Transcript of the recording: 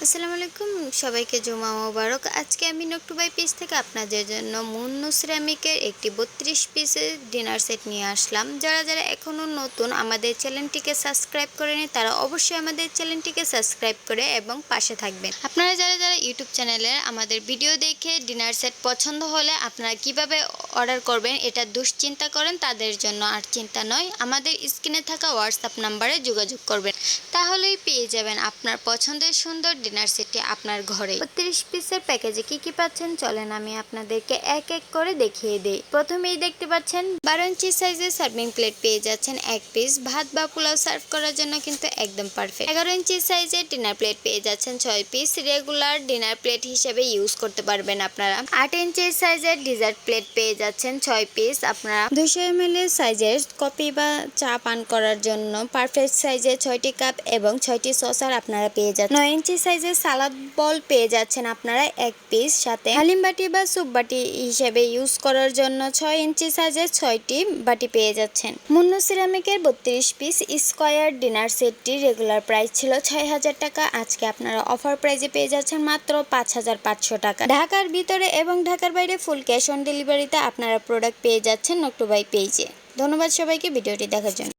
আসসালামু আলাইকুম, সবাইকে জুমা মোবারক। আজকে আমি নকটুবাই পিস থেকে আপনাদের জন্য মুন্নু সিরামিকের একটি 32 পিসের ডিনার সেট নিয়ে আসলাম। যারা যারা এখনও নতুন আমাদের চ্যানেলটিকে সাবস্ক্রাইব করেনি তারা অবশ্যই আমাদের চ্যানেলটিকে সাবস্ক্রাইব করে এবং পাশে থাকবেন। আপনারা যারা যারা ইউটিউব চ্যানেলে আমাদের ভিডিও দেখে ডিনার সেট পছন্দ হলে আপনারা কিভাবে অর্ডার করবেন এটা দুশ্চিন্তা করেন, তাদের জন্য আর চিন্তা নয়। আমাদের স্ক্রিনে থাকা হোয়াটসঅ্যাপ নাম্বারে যোগাযোগ করবেন, তাহলেই পেয়ে যাবেন আপনার পছন্দের সুন্দর ডিনার সেটটি আপনার ঘরে। 32 পিসের প্যাকেজে কি কি পাচ্ছেন চলেন আমি আপনাদেরকে এক এক করে দেখিয়ে দিই। প্রথমেই দেখতে পাচ্ছেন 12 ইঞ্চি সাইজের সার্ভিং প্লেট পেয়ে যাচ্ছেন এক পিস। ভাত বা পোলাও সার্ভ করার জন্য কিন্তু একদম পারফেক্ট। 11 ইঞ্চি সাইজের ডিনার প্লেট পেয়ে যাচ্ছেন 6 পিস। রেগুলার ডিনার প্লেট হিসেবে ইউজ করতে পারবেন আপনারা। 8 ইঞ্চি সাইজের ডিজার্ট প্লেট পেয়ে যাচ্ছেন 6 পিস। আপনারা 200 ml সাইজের কফি বা চা পান করার জন্য পারফেক্ট সাইজের 6টি কাপ এবং 6টি সসার আপনারা পেয়ে যাচ্ছেন। 9 ইঞ্চি সাইজের সালাদ বল পেয়ে যাচ্ছেন আপনারা এক পিস। সাথে হালিম বাটি বা স্যুপ বাটি হিসেবে ইউজ করার জন্য 6 ইঞ্চি সাইজের 6টি বাটি পেয়ে যাচ্ছেন। মুন্নু সিরামিকের 32 পিস স্কয়ার ডিনার সেটটি রেগুলার প্রাইস ছিল 6000 টাকা। আজকে আপনারা অফার প্রাইজে পেয়ে যাচ্ছেন মাত্র 5500 টাকা। ঢাকার ভিতরে এবং ঢাকার বাইরে ফুল ক্যাশ অন ডেলিভারিতে আপনারা প্রোডাক্ট পেয়ে যাচ্ছেন নকটুবাই পেজে। ধন্যবাদ সবাইকে ভিডিওটি দেখার জন্য।